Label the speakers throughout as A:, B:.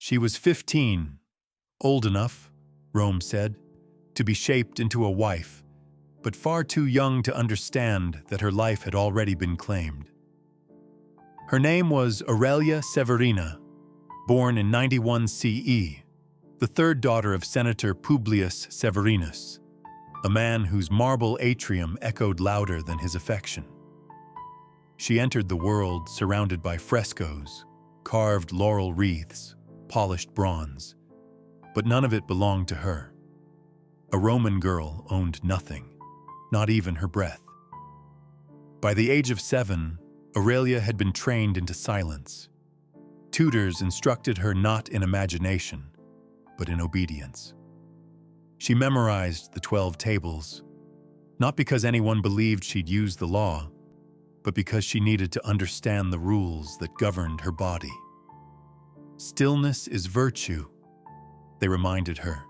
A: She was 15, old enough, Rome said, to be shaped into a wife, but far too young to understand that her life had already been claimed. Her name was Aurelia Severina, born in 91 CE, the third daughter of Senator Publius Severinus, a man whose marble atrium echoed louder than his affection. She entered the world surrounded by frescoes, carved laurel wreaths, polished bronze, but none of it belonged to her. A Roman girl owned nothing, not even her breath. By the age of 7, Aurelia had been trained into silence. Tutors instructed her not in imagination, but in obedience. She memorized the 12 tables, not because anyone believed she'd use the law, but because she needed to understand the rules that governed her body. Stillness is virtue, they reminded her.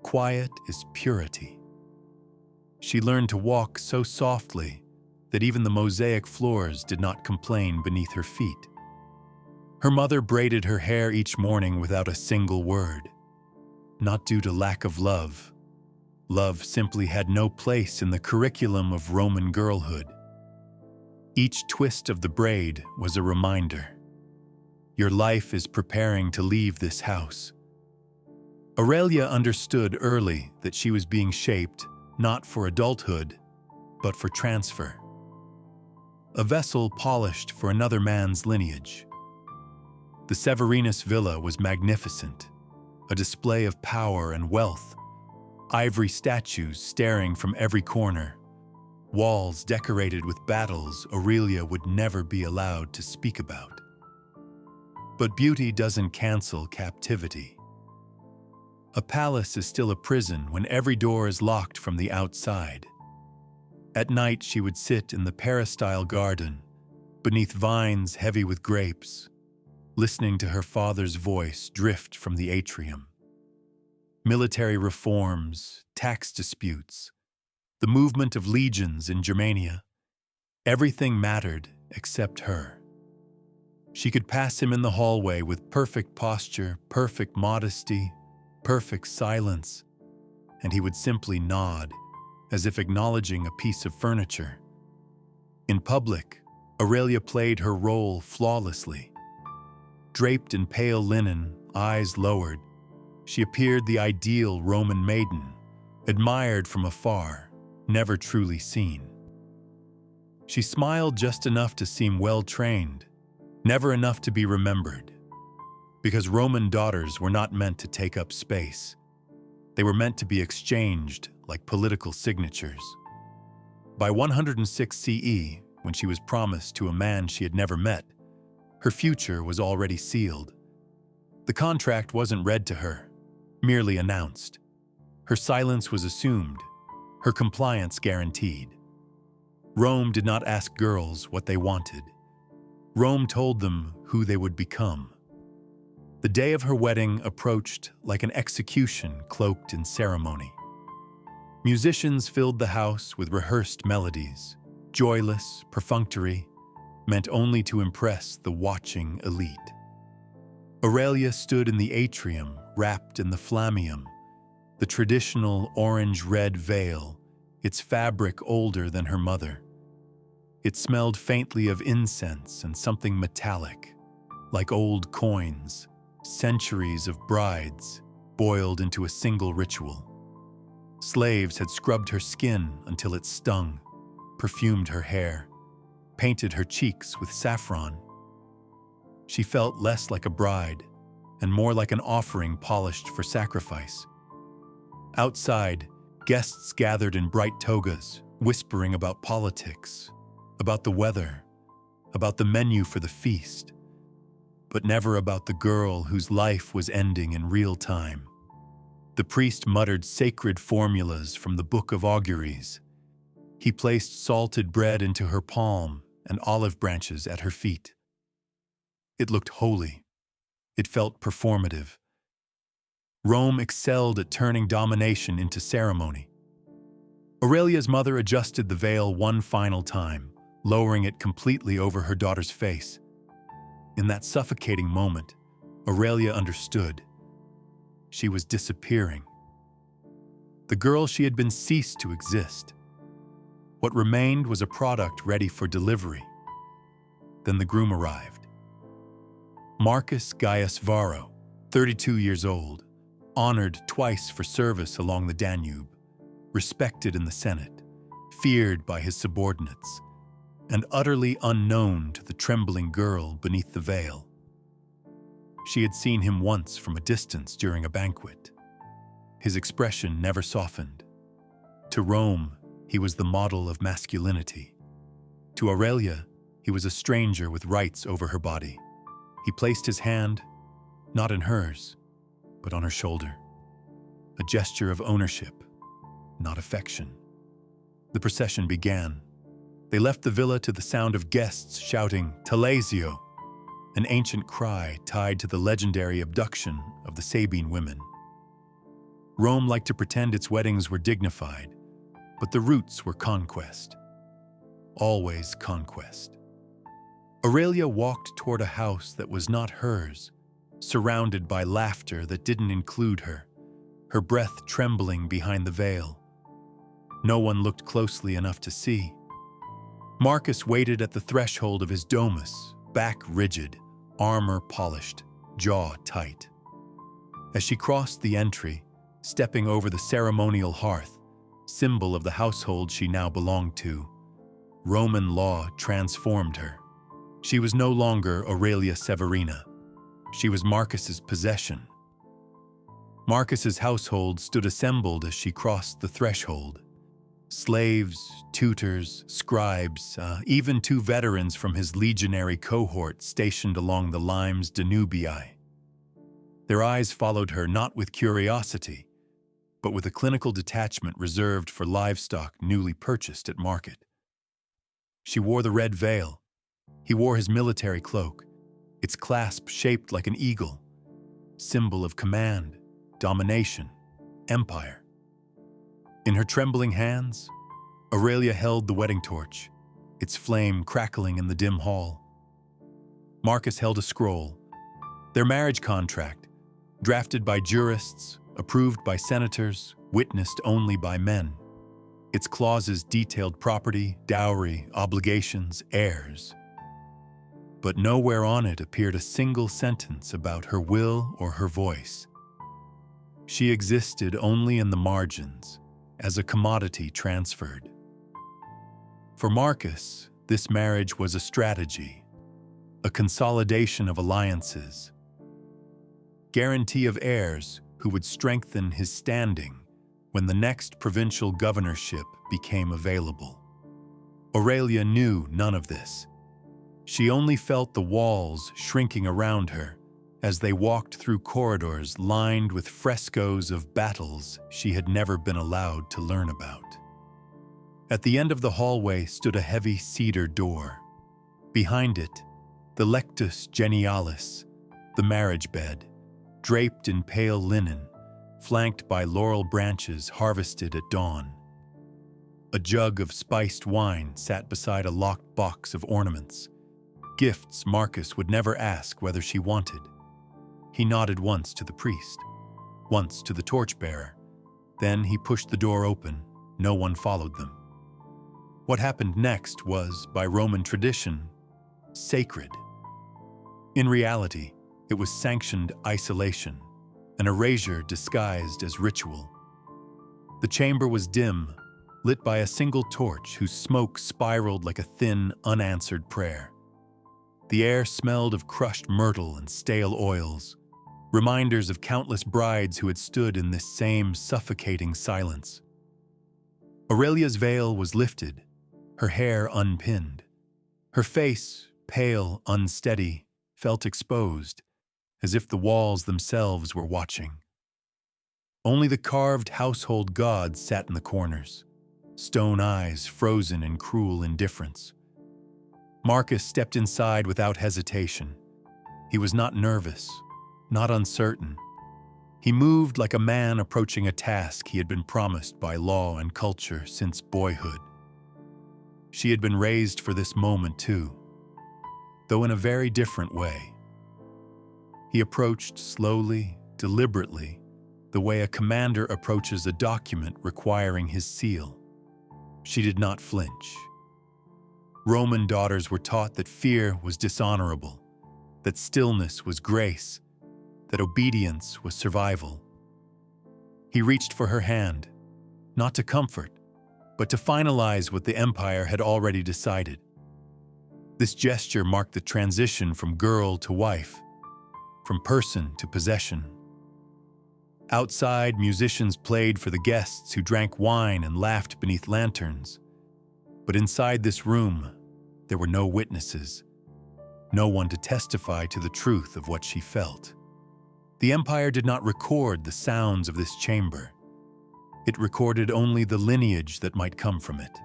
A: Quiet is purity. She learned to walk so softly that even the mosaic floors did not complain beneath her feet. Her mother braided her hair each morning without a single word. Not due to lack of love. Love simply had no place in the curriculum of Roman girlhood. Each twist of the braid was a reminder. Your life is preparing to leave this house. Aurelia understood early that she was being shaped not for adulthood, but for transfer. A vessel polished for another man's lineage. The Severinus villa was magnificent, a display of power and wealth, ivory statues staring from every corner, walls decorated with battles Aurelia would never be allowed to speak about. But beauty doesn't cancel captivity. A palace is still a prison when every door is locked from the outside. At night, she would sit in the peristyle garden, beneath vines heavy with grapes, listening to her father's voice drift from the atrium. Military reforms, tax disputes, the movement of legions in Germania, everything mattered except her. She could pass him in the hallway with perfect posture, perfect modesty, perfect silence, and he would simply nod, as if acknowledging a piece of furniture. In public, Aurelia played her role flawlessly. Draped in pale linen, eyes lowered, she appeared the ideal Roman maiden, admired from afar, never truly seen. She smiled just enough to seem well-trained, never enough to be remembered, because Roman daughters were not meant to take up space. They were meant to be exchanged like political signatures. By 106 CE, when she was promised to a man she had never met, her future was already sealed. The contract wasn't read to her, merely announced. Her silence was assumed, her compliance guaranteed. Rome did not ask girls what they wanted. Rome told them who they would become. The day of her wedding approached like an execution cloaked in ceremony. Musicians filled the house with rehearsed melodies, joyless, perfunctory, meant only to impress the watching elite. Aurelia stood in the atrium, wrapped in the flammeum, the traditional orange-red veil, its fabric older than her mother. It smelled faintly of incense and something metallic, like old coins, centuries of brides, boiled into a single ritual. Slaves had scrubbed her skin until it stung, perfumed her hair, painted her cheeks with saffron. She felt less like a bride and more like an offering polished for sacrifice. Outside, guests gathered in bright togas, whispering about politics, about the weather, about the menu for the feast, but never about the girl whose life was ending in real time. The priest muttered sacred formulas from the Book of Auguries. He placed salted bread into her palm and olive branches at her feet. It looked holy. It felt performative. Rome excelled at turning domination into ceremony. Aurelia's mother adjusted the veil one final time, lowering it completely over her daughter's face. In that suffocating moment, Aurelia understood. She was disappearing. The girl she had been ceased to exist. What remained was a product ready for delivery. Then the groom arrived. Marcus Gaius Varro, 32 years old, honored twice for service along the Danube, respected in the Senate, feared by his subordinates, and utterly unknown to the trembling girl beneath the veil. She had seen him once from a distance during a banquet. His expression never softened. To Rome, he was the model of masculinity. To Aurelia, he was a stranger with rights over her body. He placed his hand, not in hers, but on her shoulder. A gesture of ownership, not affection. The procession began. They left the villa to the sound of guests shouting, "Talesio," an ancient cry tied to the legendary abduction of the Sabine women. Rome liked to pretend its weddings were dignified, but the roots were conquest. Always conquest. Aurelia walked toward a house that was not hers, surrounded by laughter that didn't include her, her breath trembling behind the veil. No one looked closely enough to see. Marcus waited at the threshold of his domus, back rigid, armor polished, jaw tight. As she crossed the entry, stepping over the ceremonial hearth, symbol of the household she now belonged to, Roman law transformed her. She was no longer Aurelia Severina. She was Marcus's possession. Marcus's household stood assembled as she crossed the threshold. Slaves, tutors, scribes, even 2 veterans from his legionary cohort stationed along the limes Danubii. Their eyes followed her not with curiosity, but with a clinical detachment reserved for livestock newly purchased at market. She wore the red veil. He wore his military cloak, its clasp shaped like an eagle, symbol of command, domination, empire. In her trembling hands, Aurelia held the wedding torch, its flame crackling in the dim hall. Marcus held a scroll, their marriage contract, drafted by jurists, approved by senators, witnessed only by men. Its clauses detailed property, dowry, obligations, heirs. But nowhere on it appeared a single sentence about her will or her voice. She existed only in the margins, as a commodity transferred. For Marcus, this marriage was a strategy, a consolidation of alliances, guarantee of heirs who would strengthen his standing when the next provincial governorship became available. Aurelia knew none of this. She only felt the walls shrinking around her as they walked through corridors lined with frescoes of battles she had never been allowed to learn about. At the end of the hallway stood a heavy cedar door. Behind it, the lectus genialis, the marriage bed, draped in pale linen, flanked by laurel branches harvested at dawn. A jug of spiced wine sat beside a locked box of ornaments, gifts Marcus would never ask whether she wanted. He nodded once to the priest, once to the torchbearer. Then he pushed the door open. No one followed them. What happened next was, by Roman tradition, sacred. In reality, it was sanctioned isolation, an erasure disguised as ritual. The chamber was dim, lit by a single torch whose smoke spiraled like a thin, unanswered prayer. The air smelled of crushed myrtle and stale oils, reminders of countless brides who had stood in this same suffocating silence. Aurelia's veil was lifted, her hair unpinned. Her face, pale, unsteady, felt exposed, as if the walls themselves were watching. Only the carved household gods sat in the corners, stone eyes frozen in cruel indifference. Marcus stepped inside without hesitation. He was not nervous, not uncertain. He moved like a man approaching a task he had been promised by law and culture since boyhood. She had been raised for this moment too, though in a very different way. He approached slowly, deliberately, the way a commander approaches a document requiring his seal. She did not flinch. Roman daughters were taught that fear was dishonorable, that stillness was grace, that obedience was survival. He reached for her hand, not to comfort, but to finalize what the empire had already decided. This gesture marked the transition from girl to wife, from person to possession. Outside, musicians played for the guests who drank wine and laughed beneath lanterns. But inside this room, there were no witnesses, no one to testify to the truth of what she felt. The empire did not record the sounds of this chamber. It recorded only the lineage that might come from it.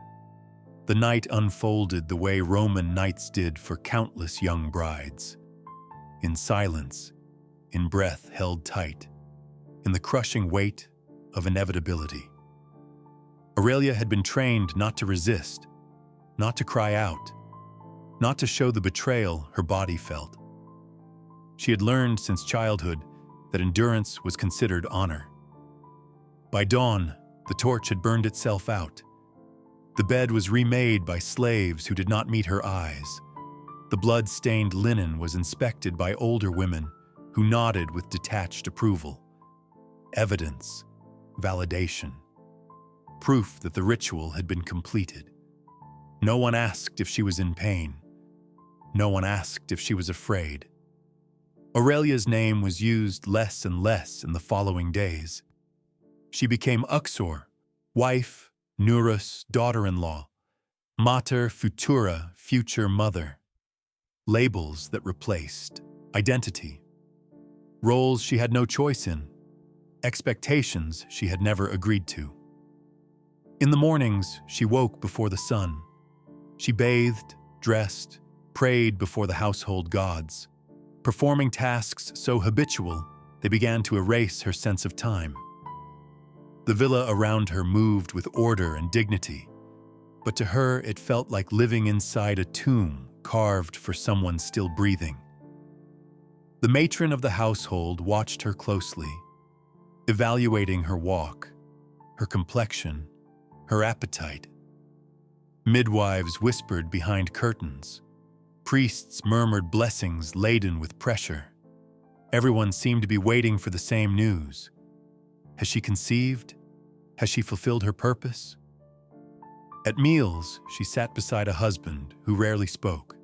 A: The night unfolded the way Roman nights did for countless young brides. In silence, in breath held tight, in the crushing weight of inevitability. Aurelia had been trained not to resist, not to cry out, not to show the betrayal her body felt. She had learned since childhood that endurance was considered honor. By dawn, the torch had burned itself out. The bed was remade by slaves who did not meet her eyes. The blood-stained linen was inspected by older women who nodded with detached approval. Evidence, validation, proof that the ritual had been completed. No one asked if she was in pain. No one asked if she was afraid. Aurelia's name was used less and less in the following days. She became Uxor, wife, Nurus, daughter-in-law, mater futura, future mother. Labels that replaced identity. Roles she had no choice in. Expectations she had never agreed to. In the mornings, she woke before the sun. She bathed, dressed, prayed before the household gods, performing tasks so habitual they began to erase her sense of time. The villa around her moved with order and dignity, but to her it felt like living inside a tomb carved for someone still breathing. The matron of the household watched her closely, evaluating her walk, her complexion, her appetite. Midwives whispered behind curtains. Priests murmured blessings laden with pressure. Everyone seemed to be waiting for the same news. Has she conceived? Has she fulfilled her purpose? At meals, she sat beside a husband who rarely spoke.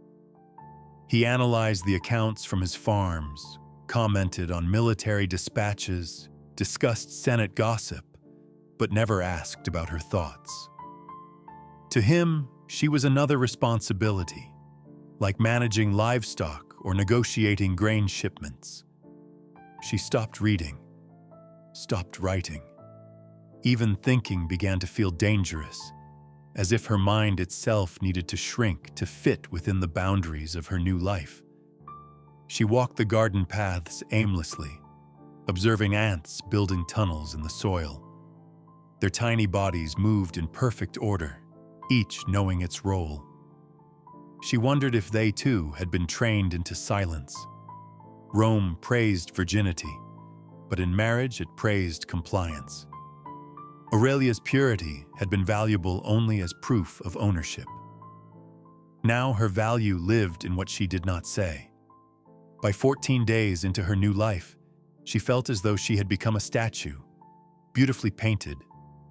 A: He analyzed the accounts from his farms, commented on military dispatches, discussed Senate gossip, but never asked about her thoughts. To him, she was another responsibility, like managing livestock or negotiating grain shipments. She stopped reading, stopped writing. Even thinking began to feel dangerous, as if her mind itself needed to shrink to fit within the boundaries of her new life. She walked the garden paths aimlessly, observing ants building tunnels in the soil. Their tiny bodies moved in perfect order, each knowing its role. She wondered if they too had been trained into silence. Rome praised virginity, but in marriage it praised compliance. Aurelia's purity had been valuable only as proof of ownership. Now her value lived in what she did not say. By 14 days into her new life, she felt as though she had become a statue, beautifully painted,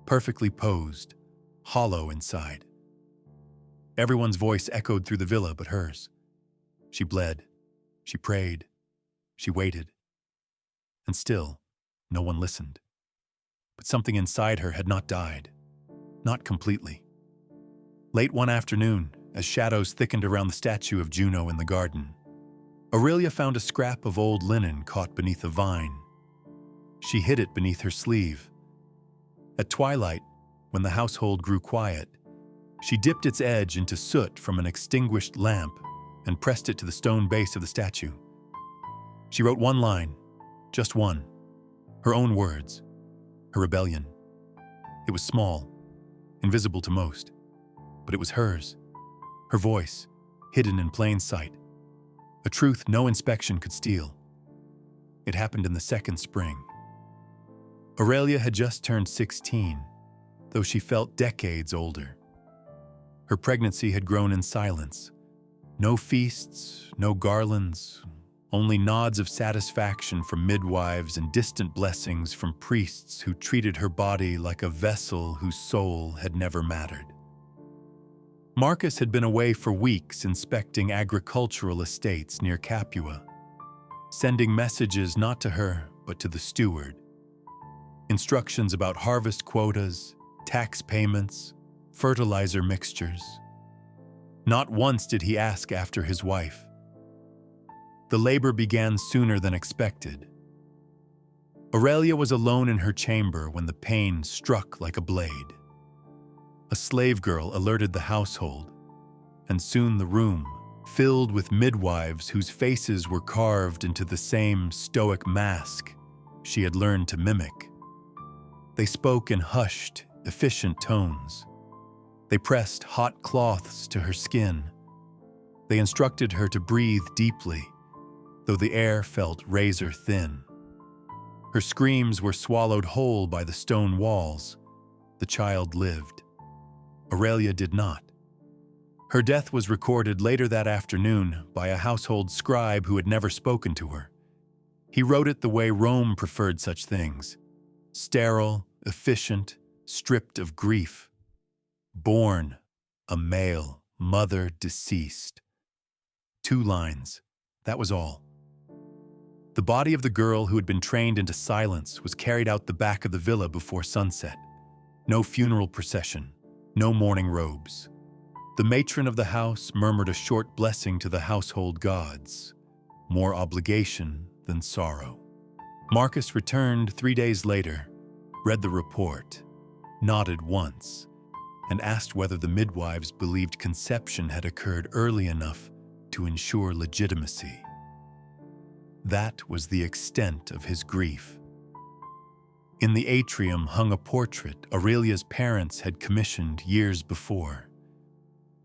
A: perfectly posed, hollow inside. Everyone's voice echoed through the villa but hers. She bled, she prayed, she waited. And still, no one listened. But something inside her had not died, not completely. Late one afternoon, as shadows thickened around the statue of Juno in the garden, Aurelia found a scrap of old linen caught beneath a vine. She hid it beneath her sleeve. At twilight, when the household grew quiet, she dipped its edge into soot from an extinguished lamp and pressed it to the stone base of the statue. She wrote one line, just one, her own words, her rebellion. It was small, invisible to most, but it was hers, her voice, hidden in plain sight, a truth no inspection could steal. It happened in the second spring. Aurelia had just turned 16, though she felt decades older. Her pregnancy had grown in silence. No feasts, no garlands, only nods of satisfaction from midwives and distant blessings from priests who treated her body like a vessel whose soul had never mattered. Marcus had been away for weeks inspecting agricultural estates near Capua, sending messages not to her but to the steward. Instructions about harvest quotas, tax payments, fertilizer mixtures. Not once did he ask after his wife. The labor began sooner than expected. Aurelia was alone in her chamber when the pain struck like a blade. A slave girl alerted the household, and soon the room, filled with midwives whose faces were carved into the same stoic mask she had learned to mimic. They spoke in hushed, efficient tones. They pressed hot cloths to her skin. They instructed her to breathe deeply, though the air felt razor thin. Her screams were swallowed whole by the stone walls. The child lived. Aurelia did not. Her death was recorded later that afternoon by a household scribe who had never spoken to her. He wrote it the way Rome preferred such things: sterile, efficient, stripped of grief. Born, a male, mother deceased. 2 lines, that was all. The body of the girl who had been trained into silence was carried out the back of the villa before sunset. No funeral procession, no mourning robes. The matron of the house murmured a short blessing to the household gods, more obligation than sorrow. Marcus returned 3 days later, read the report, nodded once, and asked whether the midwives believed conception had occurred early enough to ensure legitimacy. That was the extent of his grief. In the atrium hung a portrait Aurelia's parents had commissioned years before.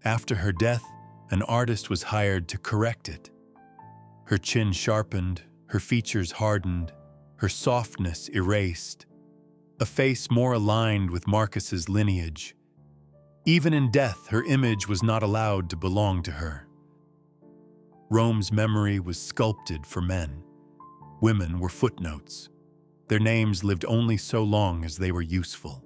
A: After her death, an artist was hired to correct it. Her chin sharpened, her features hardened, her softness erased, a face more aligned with Marcus's lineage. Even in death, her image was not allowed to belong to her. Rome's memory was sculpted for men. Women were footnotes. Their names lived only so long as they were useful.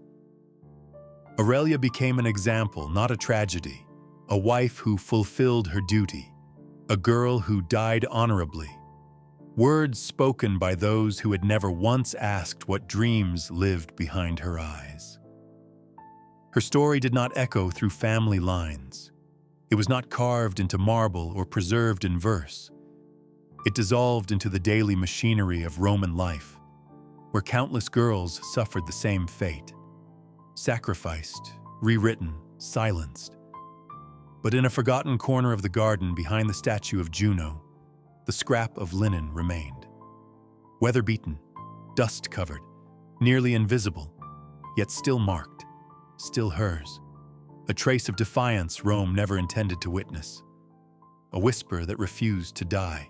A: Aurelia became an example, not a tragedy, a wife who fulfilled her duty, a girl who died honorably. Words spoken by those who had never once asked what dreams lived behind her eyes. Her story did not echo through family lines. It was not carved into marble or preserved in verse. It dissolved into the daily machinery of Roman life, where countless girls suffered the same fate. Sacrificed, rewritten, silenced. But in a forgotten corner of the garden behind the statue of Juno, the scrap of linen remained. Weather-beaten, dust-covered, nearly invisible, yet still marked, still hers. A trace of defiance Rome never intended to witness. A whisper that refused to die.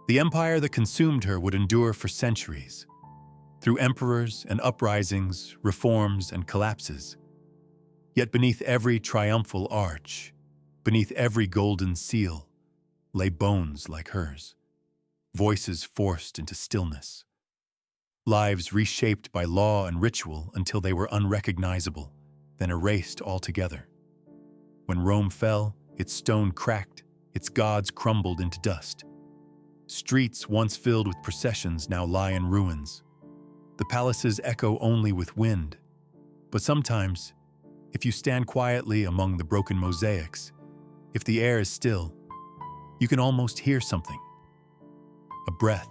A: The empire that consumed her would endure for centuries, through emperors and uprisings, reforms and collapses. Yet beneath every triumphal arch, beneath every golden seal, lay bones like hers, voices forced into stillness, lives reshaped by law and ritual until they were unrecognizable, then erased altogether. When Rome fell, its stone cracked, its gods crumbled into dust. Streets once filled with processions now lie in ruins. The palaces echo only with wind. But sometimes, if you stand quietly among the broken mosaics, if the air is still, you can almost hear something. A breath,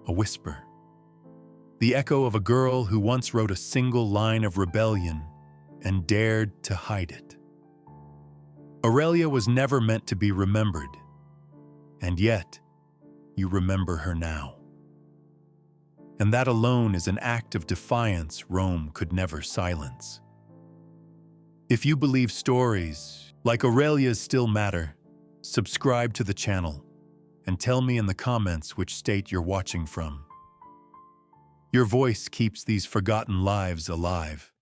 A: a whisper. The echo of a girl who once wrote a single line of rebellion and dared to hide it. Aurelia was never meant to be remembered, and yet you remember her now. And that alone is an act of defiance Rome could never silence. If you believe stories like Aurelia's still matter, subscribe to the channel and tell me in the comments which state you're watching from. Your voice keeps these forgotten lives alive.